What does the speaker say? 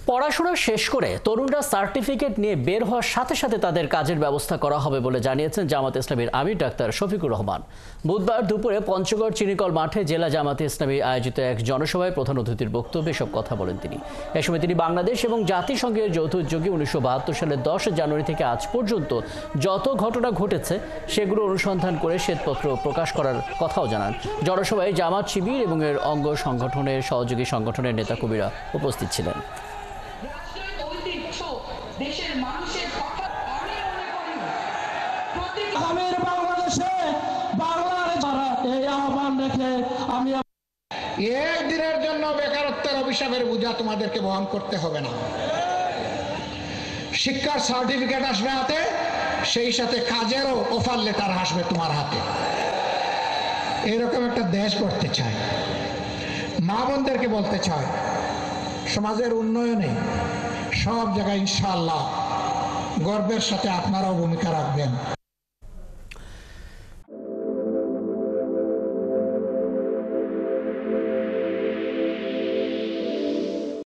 পড়াশোনা শেষ করে তরুণরা সার্টিফিকেট নিয়ে বের হওয়ার সাথে সাথে তাদের কাজের ব্যবস্থা করা হবে বলে জানিয়েছেন জামাত ইসলামীর আমির ডাক্তার শফিকুর রহমান। বুধবার দুপুরে পঞ্চগড় চিনিকল মাঠে জেলা জামাতে ইসলামী আয়োজিত এক জনসভায় প্রধান অতিথির বক্তব্যে সব কথা বলেন তিনি। এ সময় তিনি বাংলাদেশ এবং জাতিসংঘের যৌথ উদ্যোগে 1972 সালের 10 জানুয়ারি থেকে আজ পর্যন্ত যত ঘটনা ঘটেছে সেগুলো অনুসন্ধান করে শ্বেতপত্র প্রকাশ করার কথাও জানান। জনসভায় জামাত শিবির এবং এর অঙ্গ সংগঠনের সহযোগী সংগঠনের নেতাকর্মীরা উপস্থিত ছিলেন। দেশের মানুষের কথা আমি মনে করি আগামীর বাংলাদেশে বাংলার যারা এই আহ্বান রেখে আমি একদিনের জন্য বেকারত্বের অভিশাপের বোঝা তোমাদেরকে বহন করতে হবে না। শিক্ষার সার্টিফিকেট আসবে হাতে, সেই সাথে কাজেরও অফার লেটার আসবে তোমার হাতে। এরকম একটা দেশ করতে চাই। মা বোনদেরকে বলতে চাই, সমাজের উন্নয়নে সব জায়গায় ইনশাআল্লাহ গর্বের সাথে আপনারাও ভূমিকা রাখবেন।